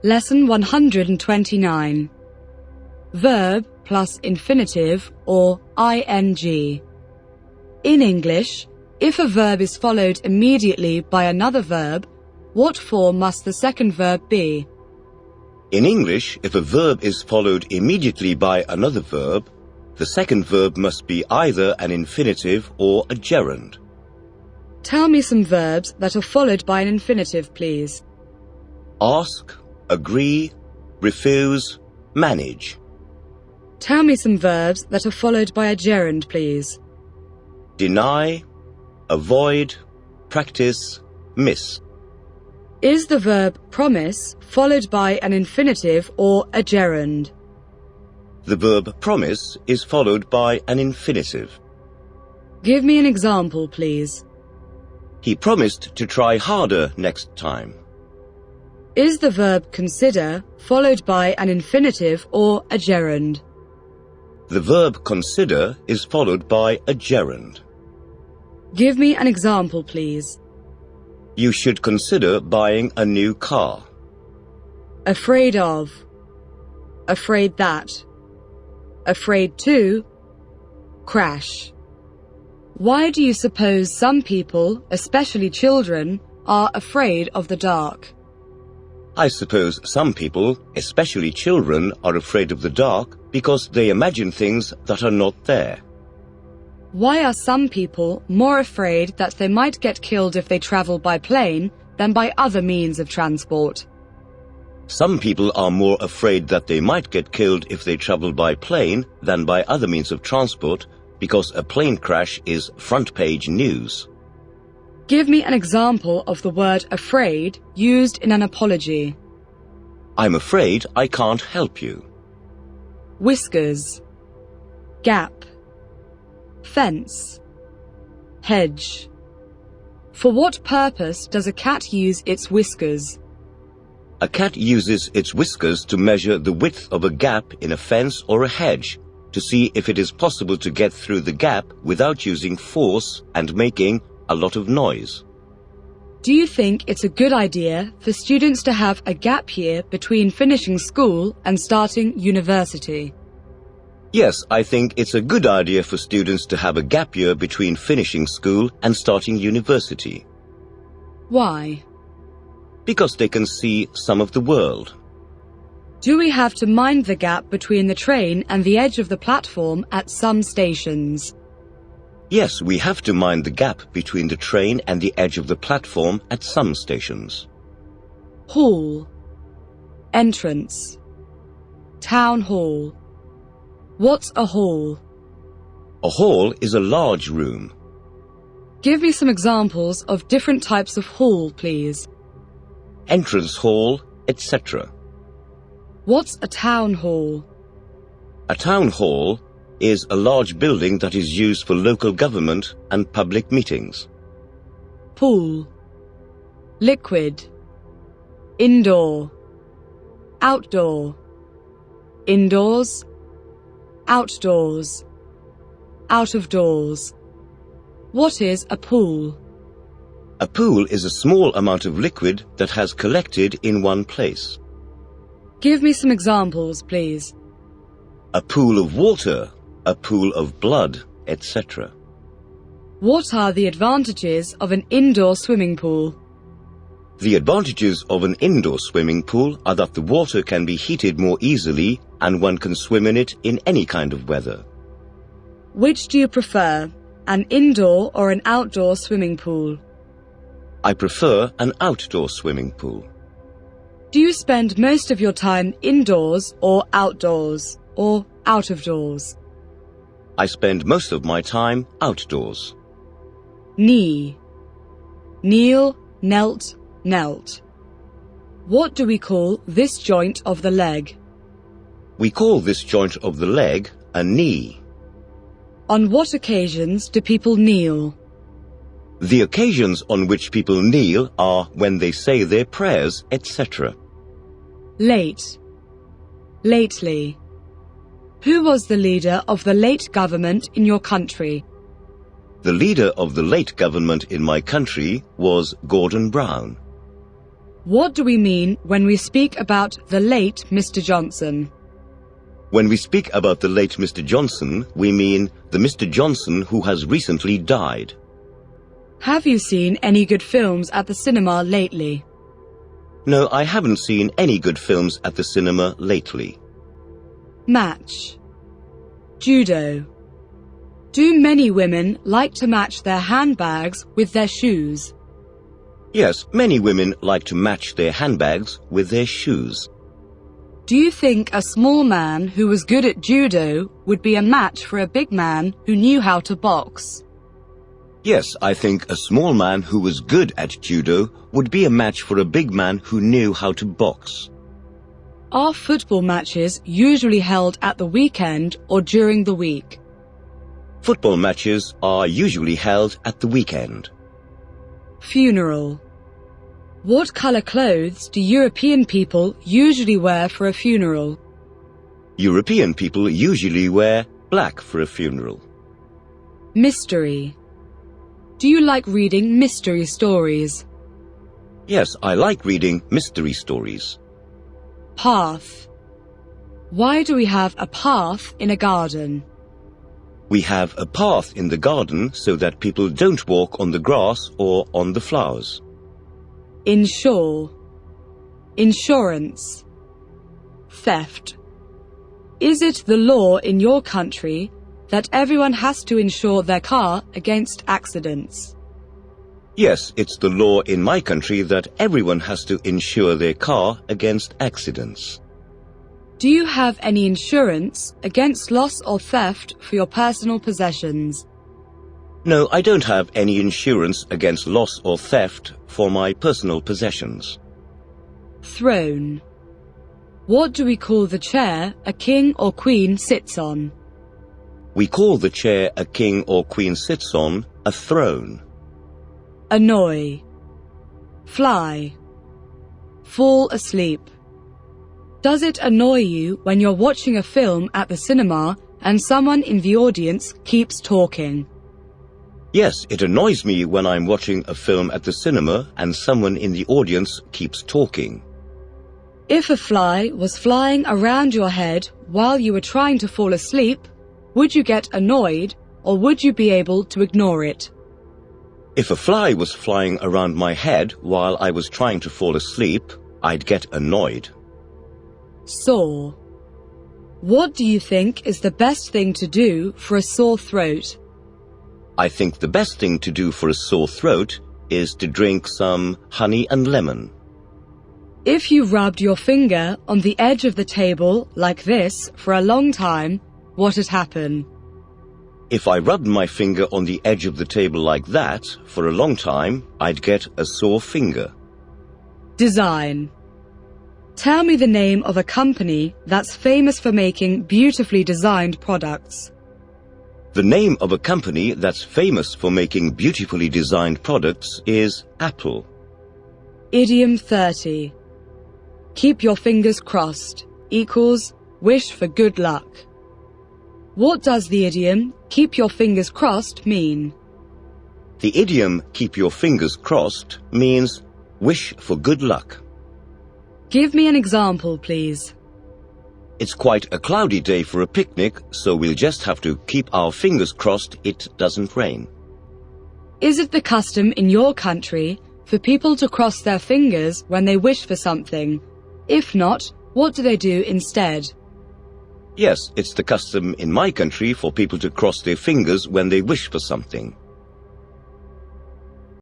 Lesson 129. Verb plus infinitive or ing. In English, if a verb is followed immediately by another verb, what form must the second verb be? In English, if a verb is followed immediately by another verb, the second verb must be either an infinitive or a gerund. Tell me some verbs that are followed by an infinitive, please. Ask, agree, refuse, manage. Tell me some verbs that are followed by a gerund, please. Deny, avoid, practice, miss. Is the verb promise followed by an infinitive or a gerund? The verb promise is followed by an infinitive. Give me an example, please. He promised to try harder next time. Is the verb consider followed by an infinitive or a gerund? The verb consider is followed by a gerund. Give me an example, please. You should consider buying a new car. Afraid of. Afraid that. Afraid to. Crash. Why do you suppose some people, especially children, are afraid of the dark? I suppose some people, especially children, are afraid of the dark because they imagine things that are not there. Why are some people more afraid that they might get killed if they travel by plane than by other means of transport? Some people are more afraid that they might get killed if they travel by plane than by other means of transport because a plane crash is front-page news. Give me an example of the word afraid used in an apology. I'm afraid I can't help you. Whiskers. Gap. Fence. Hedge. For what purpose does a cat use its whiskers? A cat uses its whiskers to measure the width of a gap in a fence or a hedge to see if it is possible to get through the gap without using force and making a lot of noise. Do you think it's a good idea for students to have a gap year between finishing school and starting university? Yes, I think it's a good idea for students to have a gap year between finishing school and starting university. Why? Because they can see some of the world. Do we have to mind the gap between the train and the edge of the platform at some stations? Yes, we have to mind the gap between the train and the edge of the platform at some stations. Hall. Entrance. Town hall. What's a hall? A hall is a large room. Give me some examples of different types of hall, please. Entrance hall, etc. What's a town hall? A town hall is a large building that is used for local government and public meetings. Pool. Liquid. Indoor. Outdoor. Indoors. Outdoors. Out of doors. What is a pool? A pool is a small amount of liquid that has collected in one place. Give me some examples, please. A pool of water, a pool of blood, etc. What are the advantages of an indoor swimming pool? The advantages of an indoor swimming pool are that the water can be heated more easily and one can swim in it in any kind of weather. Which do you prefer, an indoor or an outdoor swimming pool? I prefer an outdoor swimming pool. Do you spend most of your time indoors or outdoors or out of doors? I spend most of my time outdoors. Knee. Kneel, knelt, knelt. What do we call this joint of the leg? We call this joint of the leg a knee. On what occasions do people kneel? The occasions on which people kneel are when they say their prayers, etc. Late. Lately. Who was the leader of the late government in your country? The leader of the late government in my country was Gordon Brown. What do we mean when we speak about the late Mr. Johnson? When we speak about the late Mr. Johnson, we mean the Mr. Johnson who has recently died. Have you seen any good films at the cinema lately? No, I haven't seen any good films at the cinema lately. Match. Judo. Do many women like to match their handbags with their shoes? Yes, many women like to match their handbags with their shoes. Do you think a small man who was good at judo would be a match for a big man who knew how to box? Yes, I think a small man who was good at judo would be a match for a big man who knew how to box. Are football matches usually held at the weekend or during the week? Football matches are usually held at the weekend. Funeral. What color clothes do European people usually wear for a funeral? European people usually wear black for a funeral. Mystery. Do you like reading mystery stories? Yes, I like reading mystery stories. Path. Why do we have a path in a garden? We have a path in the garden so that people don't walk on the grass or on the flowers. Insure. Insurance. Theft. Is it the law in your country that everyone has to insure their car against accidents? Yes, it's the law in my country that everyone has to insure their car against accidents. Do you have any insurance against loss or theft for your personal possessions? No, I don't have any insurance against loss or theft for my personal possessions. Throne. What do we call the chair a king or queen sits on? We call the chair a king or queen sits on a throne. Annoy. Fly. Fall asleep. Does it annoy you when you're watching a film at the cinema and someone in the audience keeps talking? Yes, it annoys me when I'm watching a film at the cinema and someone in the audience keeps talking. If a fly was flying around your head while you were trying to fall asleep, would you get annoyed or would you be able to ignore it? If a fly was flying around my head while I was trying to fall asleep, I'd get annoyed. Sore. What do you think is the best thing to do for a sore throat? I think the best thing to do for a sore throat is to drink some honey and lemon. If you rubbed your finger on the edge of the table like this for a long time, what would happen? If I rubbed my finger on the edge of the table like that for a long time, I'd get a sore finger. Design. Tell me the name of a company that's famous for making beautifully designed products. The name of a company that's famous for making beautifully designed products is Apple. Idiom 30. Keep your fingers crossed equals wish for good luck. What does the idiom keep your fingers crossed mean? The idiom keep your fingers crossed means wish for good luck. Give me an example, please. It's quite a cloudy day for a picnic, so we'll just have to keep our fingers crossed it doesn't rain. Is it the custom in your country for people to cross their fingers when they wish for something? If not, what do they do instead? Yes, it's the custom in my country for people to cross their fingers when they wish for something.